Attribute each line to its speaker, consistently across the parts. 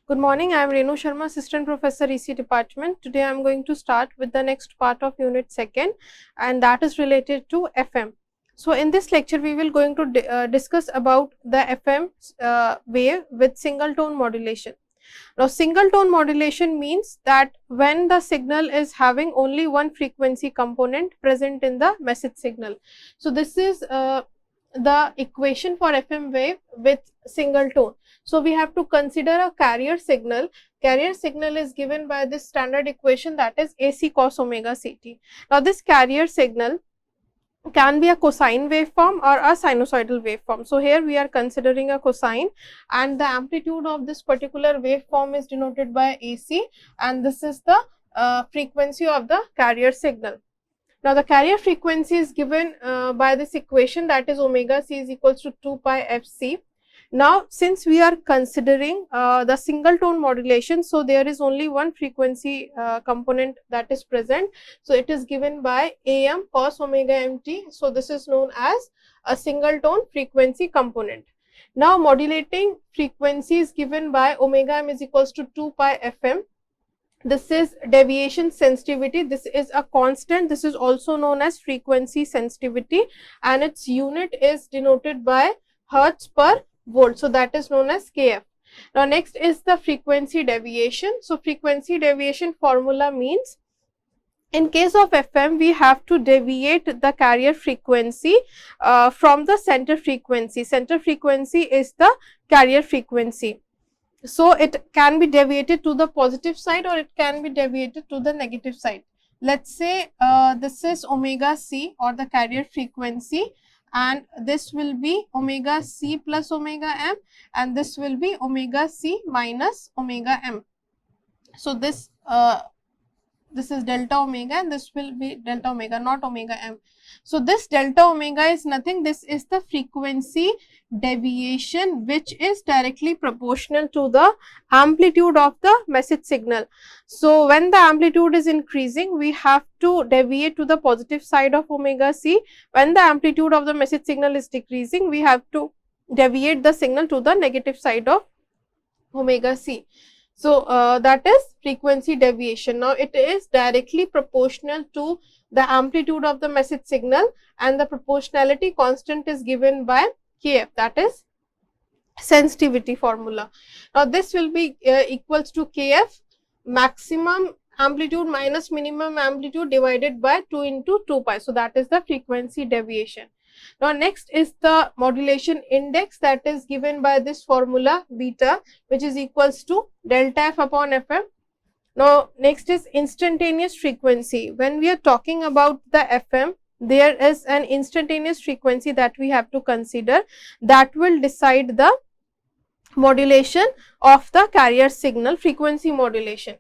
Speaker 1: Good morning, I am Renu Sharma, Assistant Professor EC Department. Today I am going to start with the next part of Unit 2nd, and that is related to FM. So, in this lecture we will going to discuss about the FM wave with single tone modulation. Now, single tone modulation means that when the signal is having only one frequency component present in the message signal. So, this is the equation for FM wave with single tone. So, we have to consider a carrier signal. Carrier signal is given by this standard equation, that is AC cos omega CT. Now, this carrier signal can be a cosine waveform or a sinusoidal waveform. So, here we are considering a cosine, and the amplitude of this particular waveform is denoted by AC, and this is the frequency of the carrier signal. Now, the carrier frequency is given by this equation, that is omega c is equals to 2 pi fc. Now, since we are considering the single tone modulation, so there is only one frequency component that is present. So, it is given by am cos omega mt. So, this is known as a single tone frequency component. Now, modulating frequency is given by omega m is equals to 2 pi fm. This is deviation sensitivity. This is a constant. This is also known as frequency sensitivity, and its unit is denoted by hertz per volt. So, that is known as kf. Now, next is the frequency deviation. So, frequency deviation formula means, in case of FM, we have to deviate the carrier frequency from the center frequency. Center frequency is the carrier frequency. So, it can be deviated to the positive side or it can be deviated to the negative side. Let us say this is omega c or the carrier frequency, and this will be omega c plus omega m, and this will be omega c minus omega m. So, this is delta omega and this will be delta omega, not omega m. So, this delta omega is nothing, this is the frequency deviation which is directly proportional to the amplitude of the message signal. So, when the amplitude is increasing, we have to deviate to the positive side of omega c. When the amplitude of the message signal is decreasing, we have to deviate the signal to the negative side of omega c. So, that is frequency deviation. Now, it is directly proportional to the amplitude of the message signal, and the proportionality constant is given by kf, that is sensitivity formula. Now, this will be equals to kf maximum amplitude minus minimum amplitude divided by 2 into 2 pi. So, that is the frequency deviation. Now, next is the modulation index, that is given by this formula beta, which is equals to delta f upon fm. Now, next is instantaneous frequency. When we are talking about the FM, there is an instantaneous frequency that we have to consider, that will decide the modulation of the carrier signal, frequency modulation.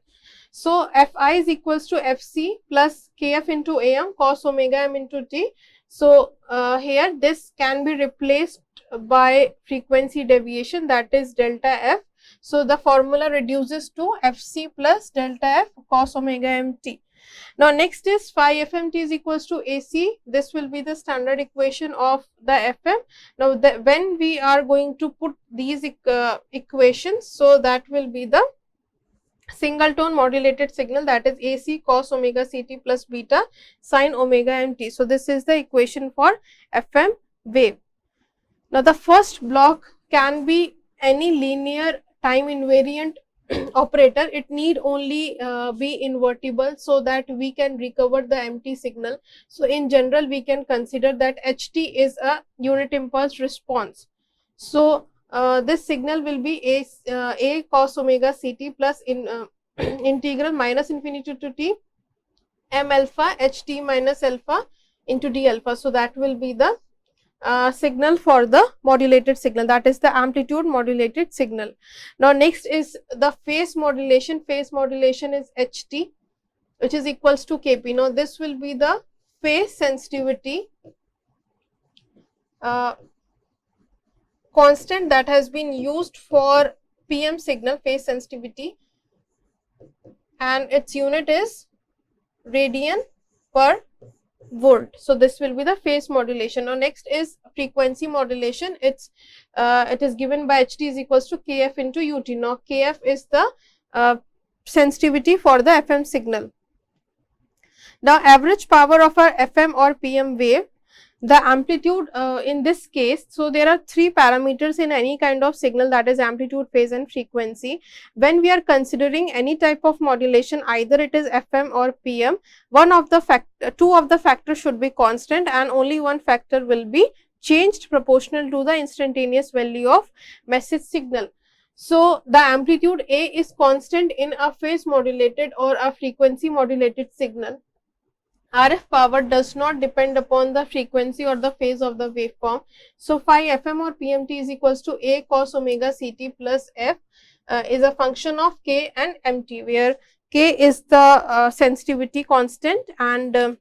Speaker 1: So, Fi is equals to Fc plus Kf into Am cos omega m into t. So, here this can be replaced by frequency deviation, that is delta f. So, the formula reduces to Fc plus delta f cos omega mt. Now, next is phi fmt is equals to AC. This will be the standard equation of the FM. Now, when we are going to put these equations, so that will be the single tone modulated signal, that is AC cos omega CT plus beta sin omega mt. So, this is the equation for FM wave. Now, the first block can be any linear time invariant operator. It need only be invertible so that we can recover the empty signal. So, in general we can consider that HT is a unit impulse response. So, this signal will be a cos omega CT plus integral minus infinity to t m alpha HT minus alpha into d alpha. So, that will be the signal for the modulated signal, that is the amplitude modulated signal. Now, next is the phase modulation. Phase modulation is HT, which is equals to Kp. Now, this will be the phase sensitivity constant that has been used for PM signal, phase sensitivity, and its unit is radian per volt. So this will be the phase modulation. Now next is frequency modulation. It is given by HT is equals to KF into UT. Now KF is the sensitivity for the FM signal. The average power of our FM or PM wave, the amplitude in this case, so there are three parameters in any kind of signal, that is amplitude, phase and frequency. When we are considering any type of modulation, either it is FM or PM, two of the factors should be constant and only one factor will be changed proportional to the instantaneous value of message signal. So the amplitude A is constant in a phase modulated or a frequency modulated signal. RF power does not depend upon the frequency or the phase of the waveform. So phi FM or PMT is equals to A cos omega CT plus F is a function of K and MT, where K is the sensitivity constant and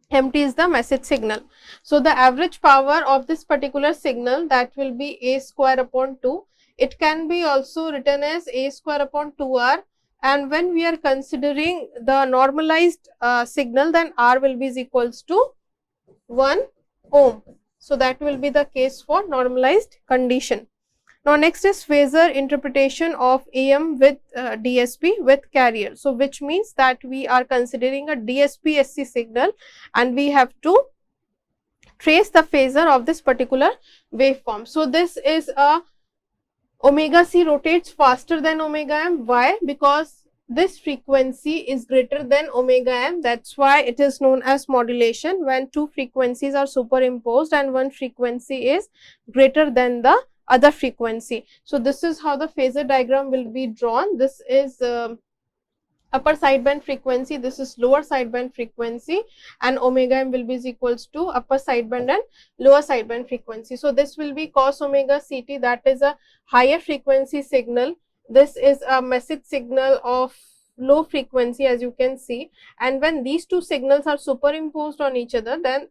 Speaker 1: MT is the message signal. So the average power of this particular signal, that will be A square upon 2. It can be also written as A square upon 2R. And when we are considering the normalized signal, then R will be is equals to 1 ohm. So that will be the case for normalized condition. Now next is phasor interpretation of AM with DSP with carrier. So which means that we are considering a DSP SC signal and we have to trace the phasor of this particular waveform. So this is a omega C rotates faster than omega m. Why? Because this frequency is greater than omega m. That's why it is known as modulation, when two frequencies are superimposed and one frequency is greater than the other frequency. So this is how the phasor diagram will be drawn. This is upper sideband frequency, this is lower sideband frequency, and omega m will be equals to upper sideband and lower sideband frequency. So this will be cos omega CT, that is a higher frequency signal. This is a message signal of low frequency, as you can see, and when these two signals are superimposed on each other, then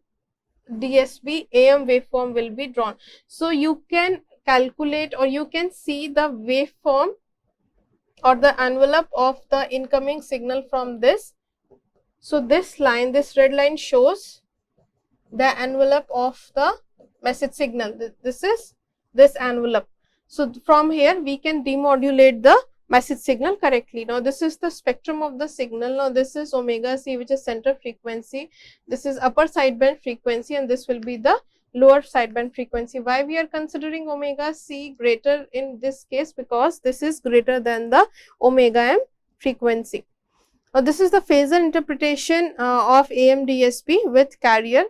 Speaker 1: DSP AM waveform will be drawn. So you can calculate or you can see the waveform or the envelope of the incoming signal from this. So this line, this red line shows the envelope of the message signal. This is this envelope. So from here we can demodulate the message signal correctly. Now this is the spectrum of the signal. Now this is omega C, which is center frequency. This is upper sideband frequency, and this will be the lower sideband frequency. Why we are considering omega C greater in this case? Because this is greater than the omega m frequency. Now this is the phasor interpretation of AM DSP with carrier.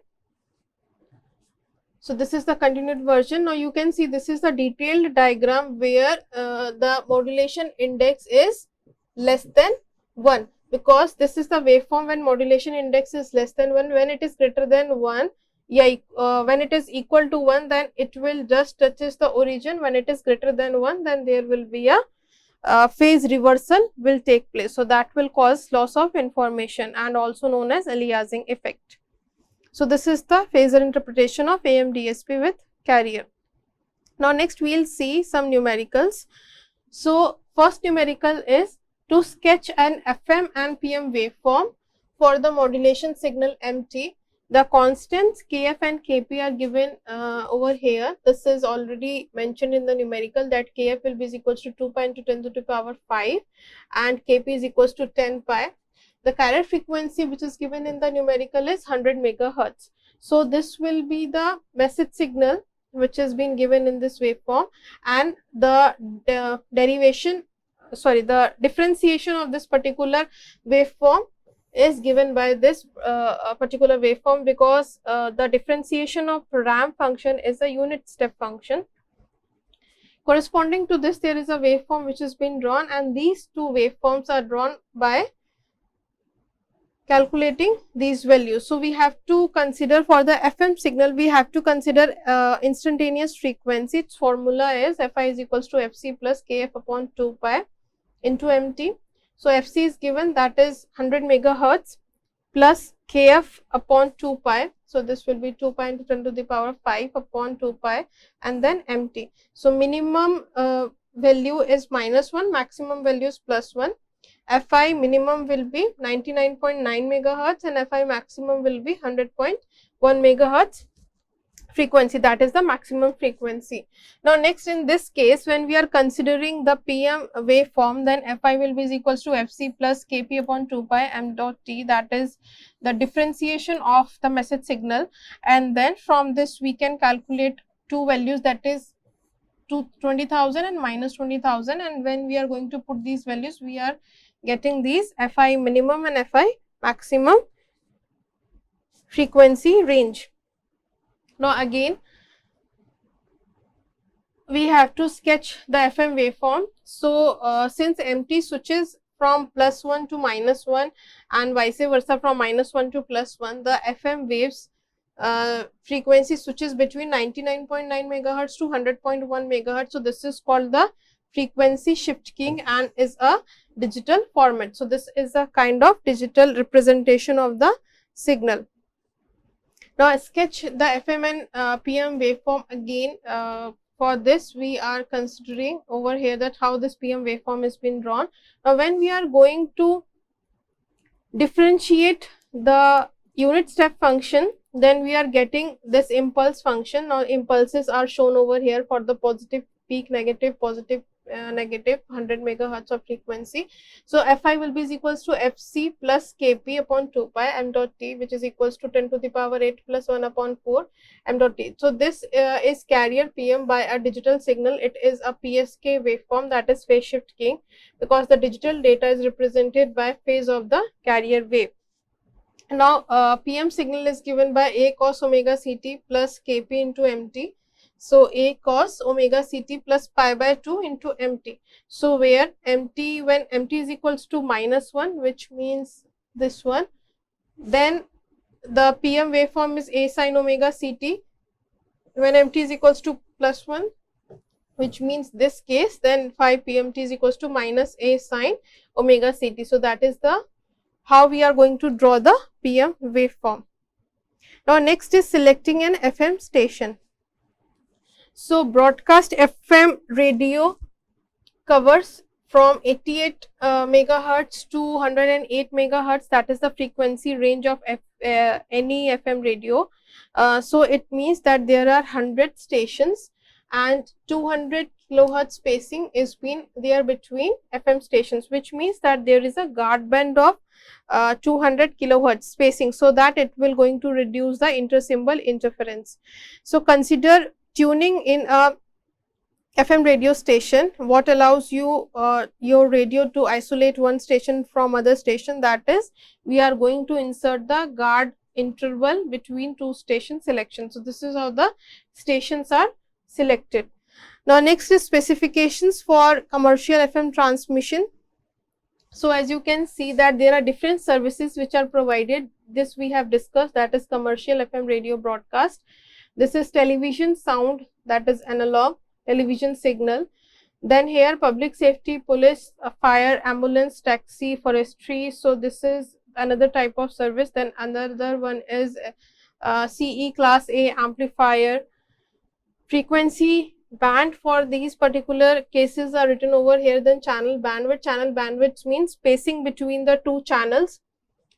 Speaker 1: So this is the continued version. Now you can see this is the detailed diagram where the modulation index is less than 1, because this is the waveform when modulation index is less than 1. When it is greater than 1, when it is equal to 1, then it will just touches the origin. When it is greater than 1, then there will be a phase reversal will take place. So that will cause loss of information and also known as aliasing effect. So this is the phasor interpretation of AM DSP with carrier. Now next we will see some numericals. So first numerical is to sketch an FM and PM waveform for the modulation signal MT. The constants Kf and Kp are given over here. This is already mentioned in the numerical, that Kf will be equals to 2 pi into 10 to the power 5 and Kp is equals to 10 pi. The carrier frequency which is given in the numerical is 100 megahertz. So this will be the message signal which has been given in this waveform, and the differentiation of this particular waveform is given by this particular waveform, because the differentiation of ramp function is a unit step function. Corresponding to this, there is a waveform which has been drawn, and these two waveforms are drawn by calculating these values. So we have to consider for the FM signal, we have to consider instantaneous frequency. Its formula is Fi is equals to Fc plus Kf upon 2 pi into Mt. So Fc is given, that is 100 megahertz plus Kf upon 2 pi. So this will be 2 pi into 10 to the power 5 upon 2 pi and then Mt. So minimum value is -1, maximum value is +1. Fi minimum will be 99.9 megahertz and Fi maximum will be 100.1 megahertz frequency, that is the maximum frequency. Now next, in this case, when we are considering the PM waveform, then Fi will be is equals to Fc plus Kp upon 2 pi m dot t, that is the differentiation of the message signal, and then from this we can calculate two values, that is 20,000 and minus 20,000, and when we are going to put these values, we are getting these Fi minimum and Fi maximum frequency range. Now again, we have to sketch the FM waveform. So since MT switches from +1 to -1 and vice versa from -1 to +1, the FM waves frequency switches between 99.9 megahertz to 100.1 megahertz. So this is called the frequency shift keying and is a digital format. So this is a kind of digital representation of the signal. Now sketch the FM and PM waveform again. For this, we are considering over here that how this PM waveform has been drawn. Now when we are going to differentiate the unit step function, then we are getting this impulse function. Now impulses are shown over here for the positive peak, negative, positive, negative 100 megahertz of frequency. So Fi will be is equals to Fc plus Kp upon 2 pi m dot t, which is equals to 10 to the power 8 plus 1 upon 4 m dot t. So this is carrier PM by a digital signal. It is a PSK waveform, that is phase shift keying, because the digital data is represented by phase of the carrier wave. Now PM signal is given by A cos omega ct plus Kp into mt. So A cos omega ct plus pi by 2 into mt. So where mt, when mt is equals to -1, which means this one, then the PM waveform is A sin omega ct. When mt is equals to +1, which means this case, then phi PMT is equals to minus A sin omega ct. So that is the how we are going to draw the PM waveform. Now next is selecting an FM station. So broadcast FM radio covers from 88 megahertz to 108 megahertz, that is the frequency range of any FM radio. So it means that there are 100 stations and 200 kilohertz spacing is been there between FM stations, which means that there is a guard band of 200 kilohertz spacing, so that it will going to reduce the inter-symbol interference. So consider tuning in a FM radio station. What allows you your radio to isolate one station from other station, that is we are going to insert the guard interval between two station selection. So this is how the stations are selected. Now next is specifications for commercial FM transmission. So as you can see that there are different services which are provided. This we have discussed, that is commercial FM radio broadcast. This is television sound, that is analog television signal. Then here public safety, police, fire, ambulance, taxi, forestry. So this is another type of service. Then another one is CE class A amplifier. Frequency band for these particular cases are written over here. Then channel bandwidth means spacing between the two channels.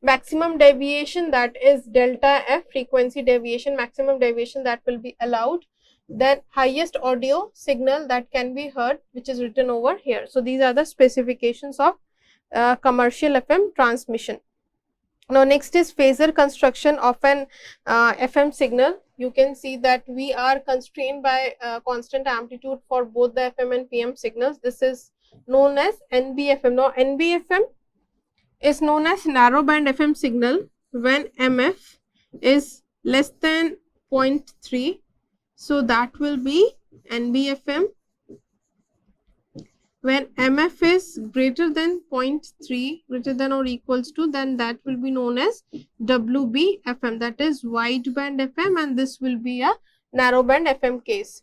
Speaker 1: Maximum deviation, that is delta F, frequency deviation, maximum deviation that will be allowed. Then highest audio signal that can be heard, which is written over here. So these are the specifications of commercial FM transmission. Now next is phasor construction of an FM signal. You can see that we are constrained by constant amplitude for both the FM and PM signals. This is known as NBFM. Now NBFM is known as narrowband FM signal when MF is less than 0.3. So that will be NBFM. When MF is greater than 0.3, greater than or equals to, then that will be known as WBFM, that is wideband FM, and this will be a narrowband FM case.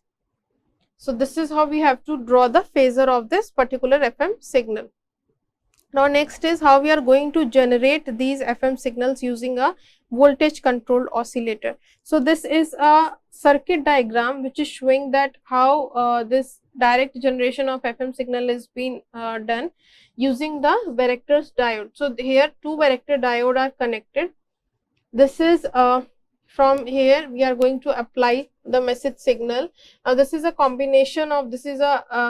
Speaker 1: So this is how we have to draw the phasor of this particular FM signal. Now next is how we are going to generate these FM signals using a voltage controlled oscillator. So this is a circuit diagram which is showing that how this direct generation of FM signal is being done using the varactors diode. So here two varactor diode are connected. This is from here we are going to apply the message signal. This is a combination of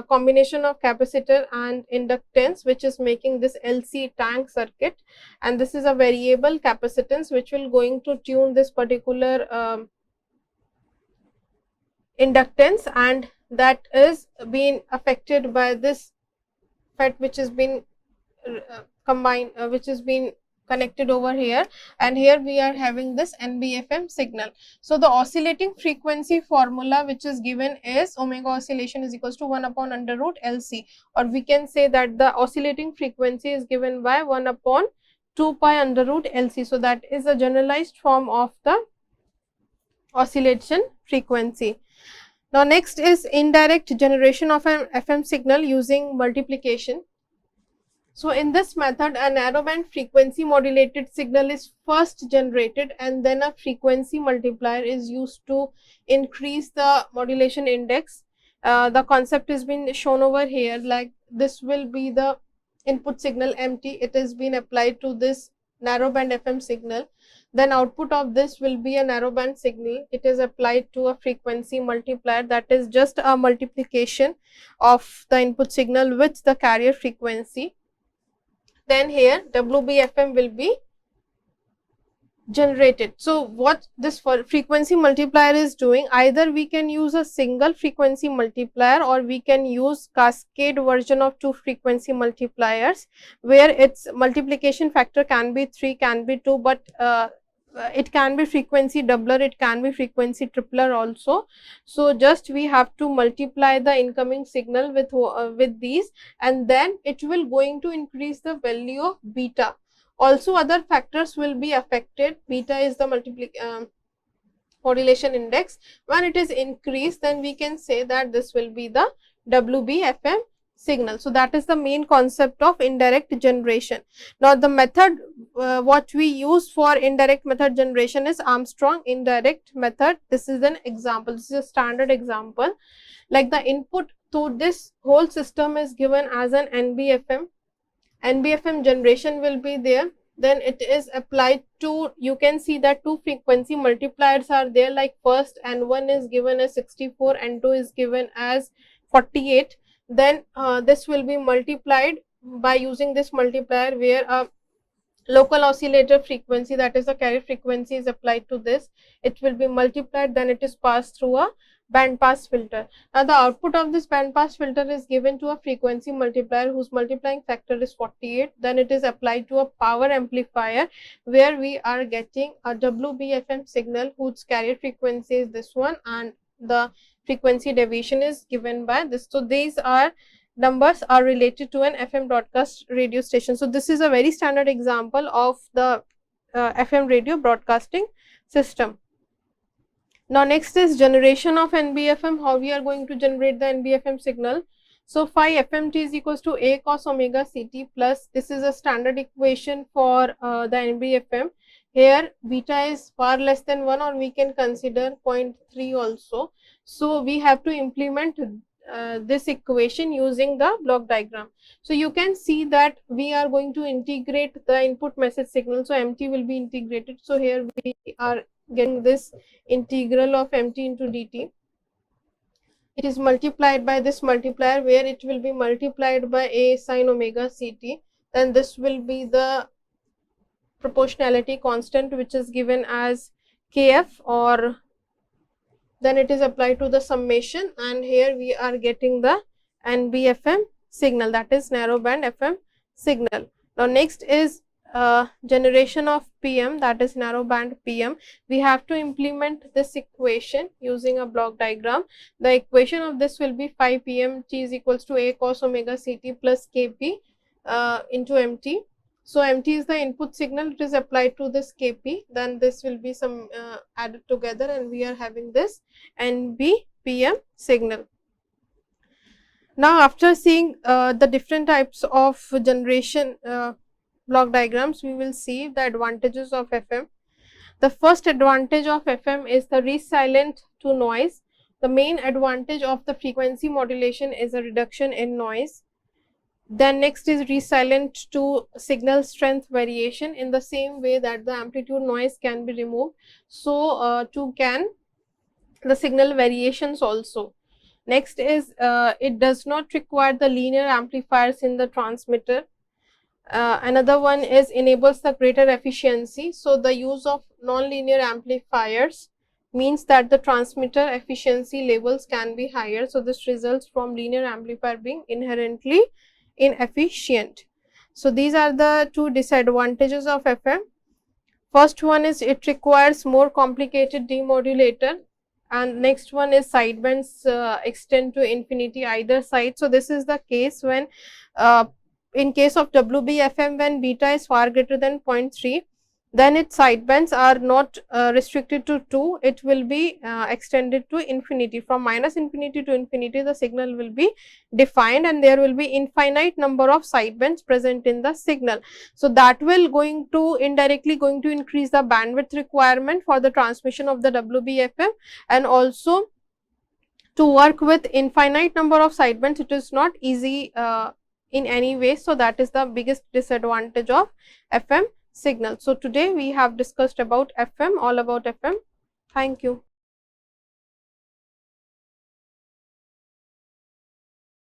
Speaker 1: combination of capacitor and inductance which is making this LC tank circuit, and this is a variable capacitance which will going to tune this particular inductance, and that is being affected by this FET which is been combined which is been connected over here, and here we are having this NBFM signal. So the oscillating frequency formula which is given is omega oscillation is equals to 1 upon under root LC, or we can say that the oscillating frequency is given by 1 upon 2 pi under root LC. So that is a generalized form of the oscillation frequency. Now next is indirect generation of an FM signal using multiplication. So in this method, a narrowband frequency modulated signal is first generated, and then a frequency multiplier is used to increase the modulation index. The concept is been shown over here, like this will be the input signal MT, it is been applied to this narrowband FM signal. Then output of this will be a narrowband signal, it is applied to a frequency multiplier, that is just a multiplication of the input signal with the carrier frequency. Then here WBFM will be generated. So what this frequency multiplier is doing, either we can use a single frequency multiplier or we can use cascade version of two frequency multipliers, where its multiplication factor can be 3, can be 2, but it can be frequency doubler, it can be frequency tripler also. So just we have to multiply the incoming signal with these, and then it will going to increase the value of beta. Also other factors will be affected. Beta is the modulation index. When it is increased, then we can say that this will be the WBFM signal. So that is the main concept of indirect generation. Now the method what we use for indirect method generation is Armstrong indirect method. This is an example, this is a standard example. Like the input to this whole system is given as an NBFM. NBFM generation will be there, then it is applied to, you can see that two frequency multipliers are there, like first N1 is given as 64, N2 is given as 48. Then this will be multiplied by using this multiplier, where a local oscillator frequency, that is the carrier frequency, is applied to this. It will be multiplied, then it is passed through a band pass filter. Now the output of this band pass filter is given to a frequency multiplier whose multiplying factor is 48. Then it is applied to a power amplifier, where we are getting a WBFM signal whose carrier frequency is this one, and the frequency deviation is given by this. So these are numbers are related to an FM broadcast radio station. So this is a very standard example of the FM radio broadcasting system. Now next is generation of NBFM, how we are going to generate the NBFM signal. So phi FMT is equals to A cos omega CT plus, this is a standard equation for the NBFM. Here beta is far less than 1, or we can consider 0.3 also. So we have to implement this equation using the block diagram. So you can see that we are going to integrate the input message signal, so MT will be integrated. So here we are getting this integral of MT into DT. It is multiplied by this multiplier, where it will be multiplied by A sin omega CT. Then this will be the proportionality constant, which is given as KF, or then it is applied to the summation, and here we are getting the NBFM signal, that is narrowband FM signal. Now next is generation of PM, that is narrowband PM. We have to implement this equation using a block diagram. The equation of this will be phi PM T is equals to A cos omega CT plus KP into MT. So MT is the input signal, it is applied to this KP, then this will be some added together, and we are having this NBPM signal. Now, after seeing the different types of generation block diagrams, we will see the advantages of FM. The first advantage of FM is the resilient to noise. The main advantage of the frequency modulation is a reduction in noise. Then next is resilient to signal strength variation. In the same way that the amplitude noise can be removed, so too can the signal variations also. Next is it does not require the linear amplifiers in the transmitter. Another one is enables the greater efficiency. So, the use of non-linear amplifiers means that the transmitter efficiency levels can be higher. So, this results from linear amplifier being inherently inefficient. So, these are the two disadvantages of FM. First one is it requires more complicated demodulator, and next one is sidebands extend to infinity either side. So, this is the case when in case of WBFM, when beta is far greater than 0.3, then its sidebands are not restricted to 2, it will be extended to infinity. From minus infinity to infinity, the signal will be defined and there will be infinite number of sidebands present in the signal. So, that will going to indirectly going to increase the bandwidth requirement for the transmission of the WBFM, and also to work with infinite number of sidebands, it is not easy in any way. So, that is the biggest disadvantage of FM signal. So, today we have discussed about FM, all about FM. Thank you.